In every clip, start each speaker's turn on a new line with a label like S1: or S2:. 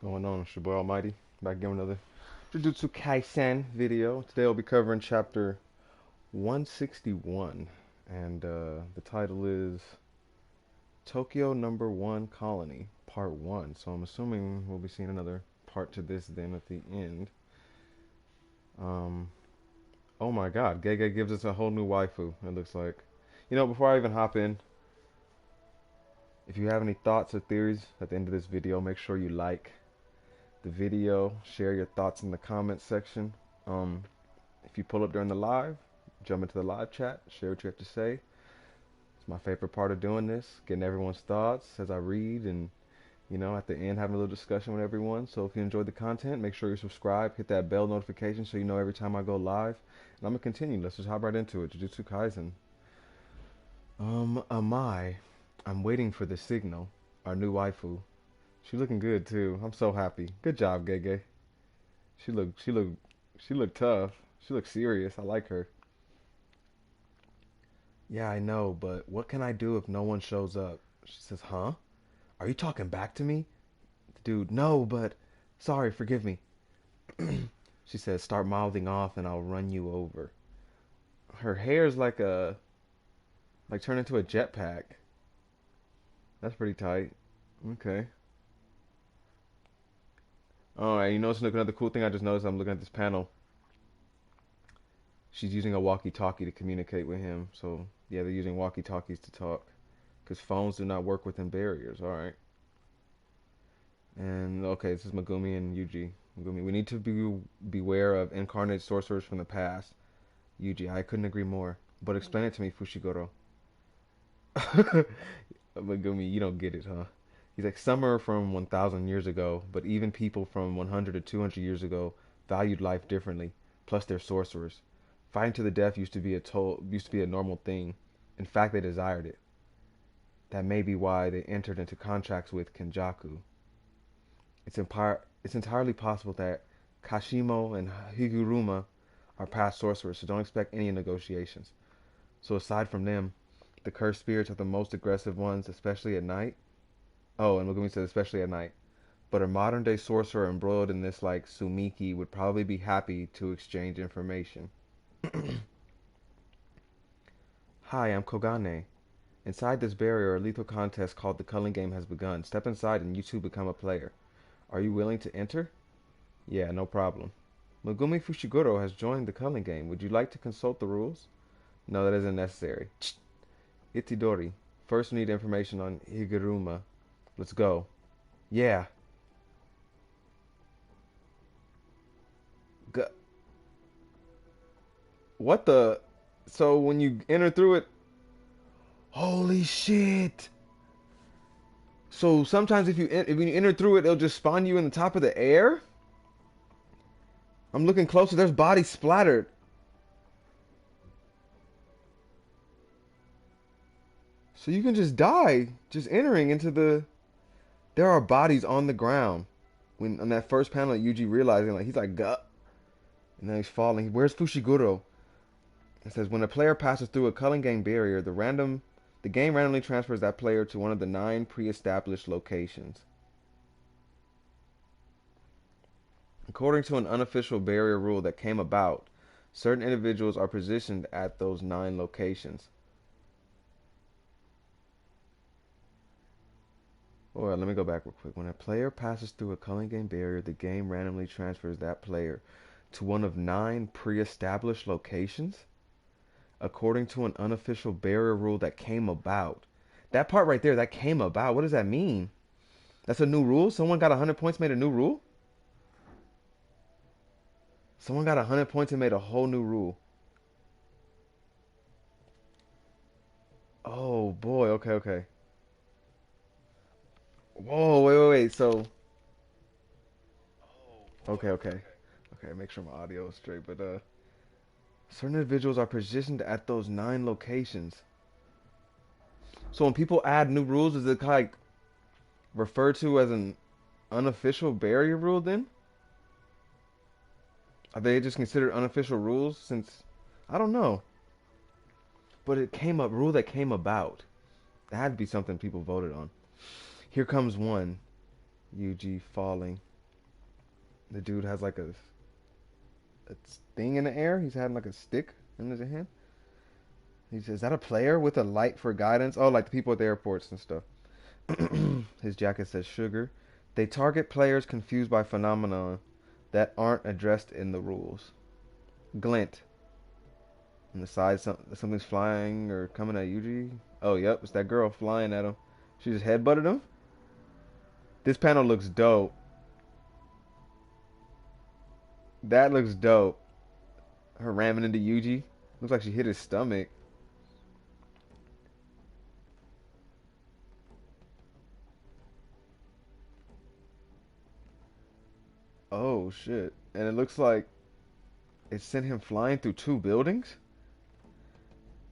S1: Going on? It's your boy Almighty. Back again with another Jujutsu Kaisen video. Today I'll be covering chapter 161. And the title is Tokyo Number 1 Colony, Part 1. So I'm assuming we'll be seeing another part to this then at the end. Um, oh my god, Gege gives us a whole new waifu, it looks like. Before I even hop in, if you have any thoughts or theories at the end of this video, make sure you like the video, share your thoughts in the comments section. If you pull up during the live, jump into the live chat, share what you have to say. It's my favorite part of doing this, getting everyone's thoughts as I read and, at the end having a little discussion with everyone. So if you enjoyed the content, make sure you subscribe, hit that bell notification so you know every time I go live. And I'm going to continue. Let's just hop right into it. Jujutsu Kaisen. I'm waiting for the signal. Our new waifu. She looking good too. I'm so happy. Good job, Gege. She looked tough. She looked serious. I like her. Yeah, I know, but what can I do if no one shows up? She says, huh? Are you talking back to me? The dude, no, but sorry, forgive me. She says, start mouthing off and I'll run you over. Her hair's like turned into a jetpack. That's pretty tight. Okay. Alright, another cool thing I just noticed. I'm looking at this panel. She's using a walkie-talkie to communicate with him. So, yeah, they're using walkie-talkies to talk. Because phones do not work within barriers. Alright. And, okay, this is Megumi and Yuji. Megumi, we need to beware of incarnate sorcerers from the past. Yuji, I couldn't agree more. But explain it to me, Fushiguro. Megumi, you don't get it, huh? He's like, some are from 1,000 years ago, but even people from 100 to 200 years ago valued life differently. Plus, they're sorcerers. Fighting to the death used to be a normal thing. In fact, they desired it. That may be why they entered into contracts with Kenjaku. It's entirely possible that Kashimo and Higuruma are past sorcerers, so don't expect any negotiations. So aside from them, the cursed spirits are the most aggressive ones, especially at night. Oh, and Megumi says especially at night. But a modern day sorcerer embroiled in this like Sumiki would probably be happy to exchange information. Hi, I'm Kogane. Inside this barrier, a lethal contest called the Culling Game has begun. Step inside and you too become a player. Are you willing to enter? Yeah, no problem. Megumi Fushiguro has joined the Culling Game. Would you like to consult the rules? No, that isn't necessary. Itidori. First we need information on Higuruma. Let's go. Yeah. G what the? So when you enter through it, holy shit! So sometimes if you enter through it, it'll just spawn you in the top of the air. I'm looking closer. There's bodies splattered. So you can just die just entering into the. There are bodies on the ground. When on that first panel, Yuji realizing like he's like gut, and then he's falling. Where's Fushiguro? It says when a player passes through a culling game barrier, the game randomly transfers that player to one of the 9 pre-established locations. According to an unofficial barrier rule that came about, certain individuals are positioned at those 9 locations. Or let me go back real quick. When a player passes through a culling game barrier, the game randomly transfers that player to one of 9 pre-established locations. According to an unofficial barrier rule that came about. That part right there, that came about. What does that mean? That's a new rule? Someone got 100 points, made a new rule? Someone got 100 points and made a whole new rule. Oh boy, okay, okay. Whoa, wait. So, okay. Okay, make sure my audio is straight. But certain individuals are positioned at those 9 locations. So when people add new rules, is it like referred to as an unofficial barrier rule then? Are they just considered unofficial rules since I don't know. But it came up rule that came about. It had to be something people voted on. Here comes one. Yuji falling. The dude has like a thing in the air. He's had like a stick in his hand. He says, "Is that a player with a light for guidance?" Oh, like the people at the airports and stuff. His jacket says sugar. They target players confused by phenomena that aren't addressed in the rules. Glint. On the side, something's flying or coming at Yuji. Oh, yep, it's that girl flying at him. She just headbutted him. This panel looks dope. That looks dope. Her ramming into Yuji. Looks like she hit his stomach. Oh, shit. And it looks like it sent him flying through 2 buildings.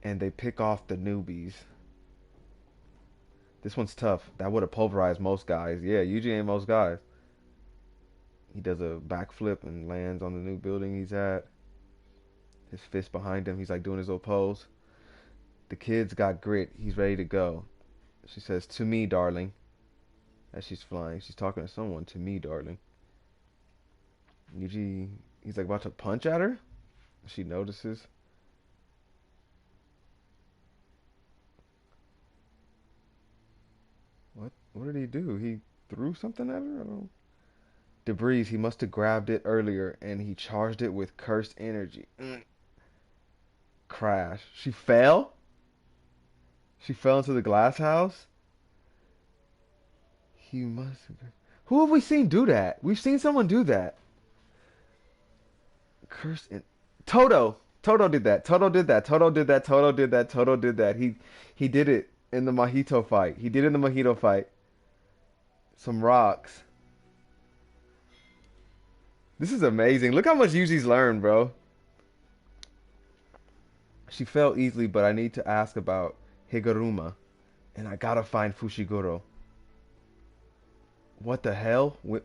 S1: And they pick off the newbies. This one's tough. That would have pulverized most guys. Yeah, Yuji ain't most guys. He does a backflip and lands on the new building he's at. His fist behind him. He's like doing his little pose. The kid's got grit. He's ready to go. She says, "To me, darling." As she's flying. She's talking to someone. "To me, darling." Yuji, he's like about to punch at her. She notices. What did he do? He threw something at her? I don't. Debris. He must have grabbed it earlier and he charged it with cursed energy. Crash. She fell? She fell into the glass house? He must have. Who have we seen do that? We've seen someone do that. Cursed in Toto. Toto did that. Toto did that. Toto did that. Toto did that. Toto did that. He did it in the mojito fight. He did it in the mojito fight. Some rocks. This is amazing. Look how much Yuji's learned, bro. She fell easily, but I need to ask about Higuruma. And I gotta find Fushiguro. What the hell? What?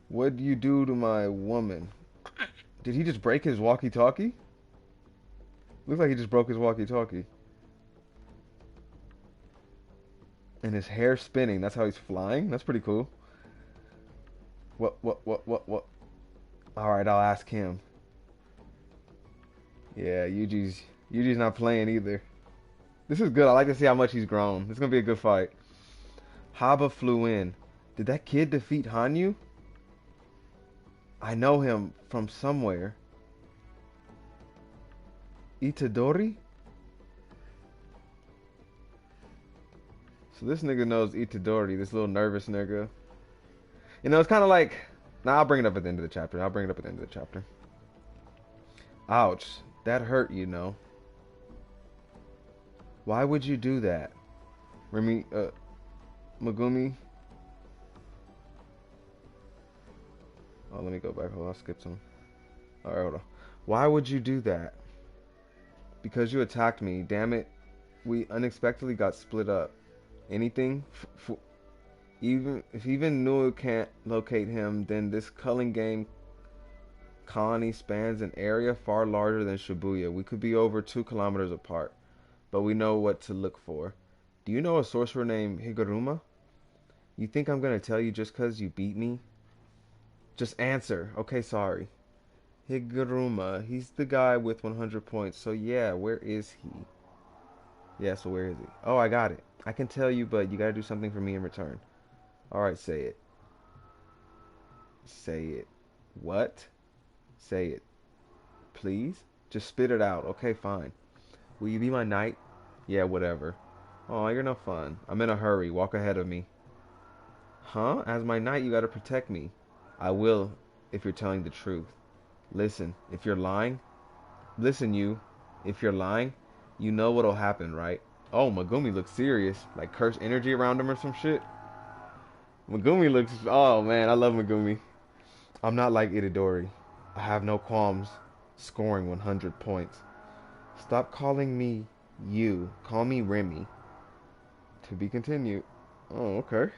S1: What'd you do to my woman? Did he just break his walkie-talkie? Looks like he just broke his walkie-talkie. And his hair spinning. That's how he's flying? That's pretty cool. What? Alright, I'll ask him. Yeah, Yuji's not playing either. This is good. I like to see how much he's grown. This is going to be a good fight. Haba flew in. Did that kid defeat Hanyu? I know him from somewhere. Itadori? So this nigga knows Itadori, this little nervous nigga. You know, it's kind of like... Nah, I'll bring it up at the end of the chapter. Ouch. That hurt, you know. Why would you do that? Megumi? Oh, let me go back. Hold on, I'll skip some. Alright, hold on. Why would you do that? Because you attacked me. Damn it. We unexpectedly got split up. Anything? Even Nui can't locate him, then this culling game colony spans an area far larger than Shibuya. We could be over 2 kilometers apart, but we know what to look for. Do you know a sorcerer named Higuruma? You think I'm gonna tell you just 'cause you beat me? Just answer. Okay, sorry. Higuruma, he's the guy with 100 points. So yeah, where is he? Yeah, so where is he? Oh, I got it. I can tell you, but you gotta do something for me in return. Alright, say it. Say it. What? Say it. Please? Just spit it out. Okay, fine. Will you be my knight? Yeah, whatever. Oh, you're no fun. I'm in a hurry. Walk ahead of me. Huh? As my knight, you gotta protect me. I will, if you're telling the truth. Listen, if you're lying... Listen, you. If you're lying, you know what'll happen, right? Oh, Megumi looks serious. Like cursed energy around him or some shit. Megumi looks... Oh, man, I love Megumi. I'm not like Itadori. I have no qualms scoring 100 points. Stop calling me you. Call me Remy. To be continued. Oh, okay.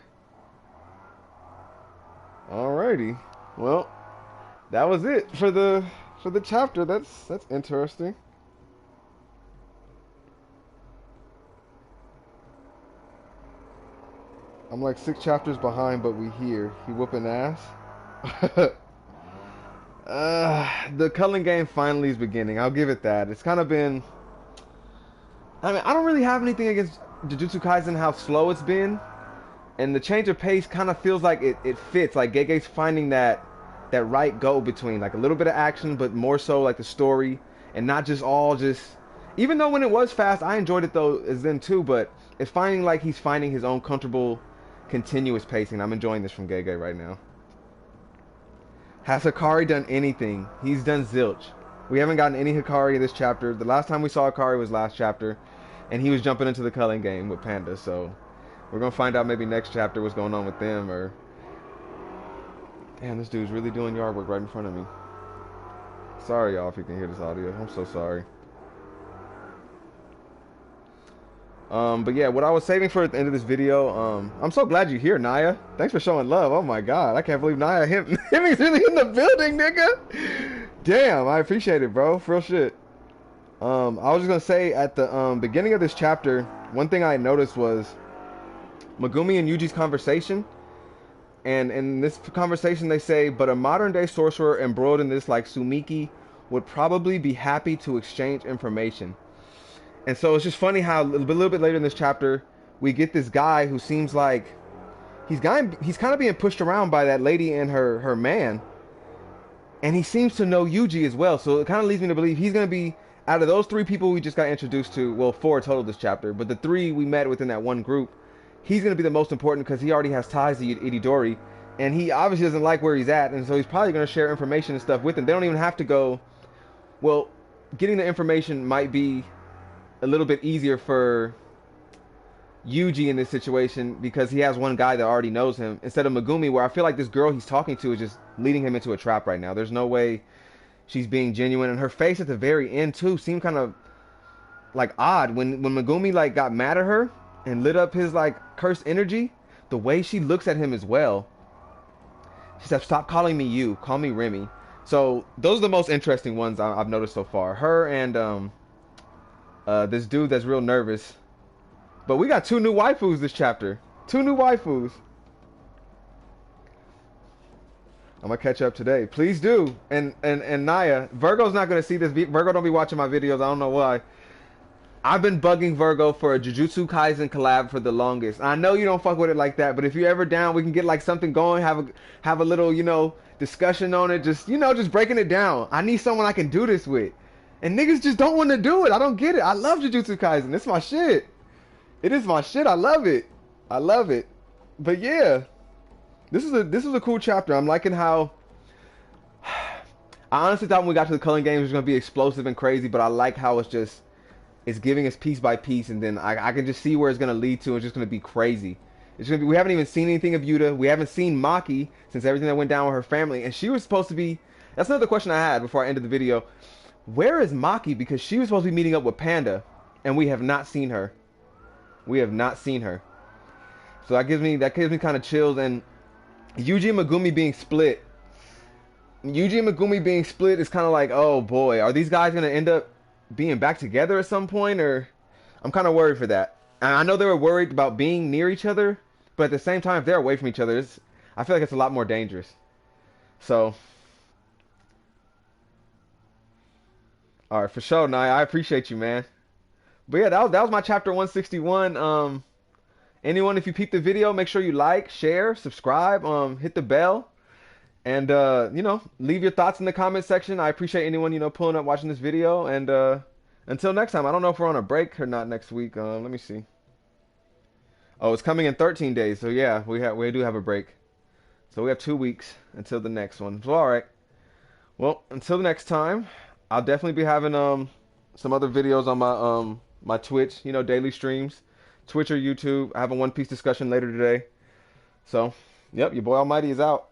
S1: Alrighty. Well, that was it for the chapter. That's interesting. I'm like 6 chapters behind, but we here. He whooping ass. The culling game finally is beginning. I'll give it that. It's kind of been. I mean, I don't really have anything against Jujutsu Kaisen, how slow it's been, and the change of pace kind of feels like it fits. Like Gege's finding that right go between like a little bit of action, but more so like the story, and not just all just. Even though when it was fast, I enjoyed it though as then too. But it's finding like he's finding his own comfortable, continuous pacing. I'm enjoying this from Gege right now. Has Hikari done anything? He's done zilch. We haven't gotten any Hikari this chapter. The last time we saw Hikari was last chapter, and he was jumping into the culling game with Panda. So we're gonna find out maybe next chapter what's going on with them. Or damn, this dude's really doing yard work right in front of me. Sorry y'all if you can hear this audio. I'm so sorry. But yeah, what I was saving for at the end of this video, I'm so glad you're here, Naya. Thanks for showing love. Oh my god, I can't believe Naya him is really in the building, nigga. Damn, I appreciate it, bro. For real shit. I was just gonna say at the beginning of this chapter, one thing I noticed was Megumi and Yuji's conversation. And in this conversation they say, but a modern day sorcerer embroiled in this like Sumiki would probably be happy to exchange information. And so it's just funny how a little bit later in this chapter we get this guy who seems like he's kind of being pushed around by that lady and her man, and he seems to know Yuji as well. So it kind of leads me to believe he's going to be, out of those 3 people we just got introduced to, well 4 total this chapter, but the 3 we met within that one group, he's going to be the most important because he already has ties to Itadori, and he obviously doesn't like where he's at, and so he's probably going to share information and stuff with him. They don't even have to go. Well, getting the information might be a little bit easier for Yuji in this situation because he has one guy that already knows him, instead of Megumi, where I feel like this girl he's talking to is just leading him into a trap right now. There's no way she's being genuine, and her face at the very end too seemed kind of like odd when Megumi like got mad at her and lit up his like cursed energy. The way she looks at him as well. She said, "Stop calling me you, call me Remy." So those are the most interesting ones I've noticed so far. Her and this dude that's real nervous. But we got 2 new waifus this chapter. 2 new waifus. I'm gonna catch up today. Please do. And Naya, Virgo's not gonna see this. Virgo don't be watching my videos. I don't know why. I've been bugging Virgo for a Jujutsu Kaisen collab for the longest. I know you don't fuck with it like that, but if you're ever down, we can get like something going. Have a little, discussion on it. Just just breaking it down. I need someone I can do this with. And niggas just don't want to do it. I don't get it. I love Jujutsu Kaisen. It's my shit. It is my shit. I love it. I love it. But yeah, this is a cool chapter. I'm liking how. I honestly thought when we got to the culling games it was gonna be explosive and crazy, but I like how it's giving us piece by piece, and then I can just see where it's gonna lead to. It's just gonna be crazy. It's gonna be. We haven't even seen anything of Yuta. We haven't seen Maki since everything that went down with her family, and she was supposed to be. That's another question I had before I ended the video. Where is Maki? Because she was supposed to be meeting up with Panda, and we have not seen her. We have not seen her. So that gives me kind of chills. And Yuji and Megumi being split. Yuji and Megumi being split is kind of like, oh boy, are these guys gonna end up being back together at some point? Or I'm kind of worried for that. And I know they were worried about being near each other, but at the same time, if they're away from each other, I feel like it's a lot more dangerous. So. All right, for sure, Naya. I appreciate you, man. But yeah, that was my chapter 161. Anyone, if you peeped the video, make sure you like, share, subscribe, hit the bell, and leave your thoughts in the comment section. I appreciate anyone pulling up watching this video. And until next time, I don't know if we're on a break or not next week. Let me see. Oh, it's coming in 13 days. So yeah, we do have a break. So we have 2 weeks until the next one. So all right. Well, until the next time. I'll definitely be having some other videos on my my Twitch, daily streams, Twitch or YouTube. I have a One Piece discussion later today. So, yep, your boy Almighty is out.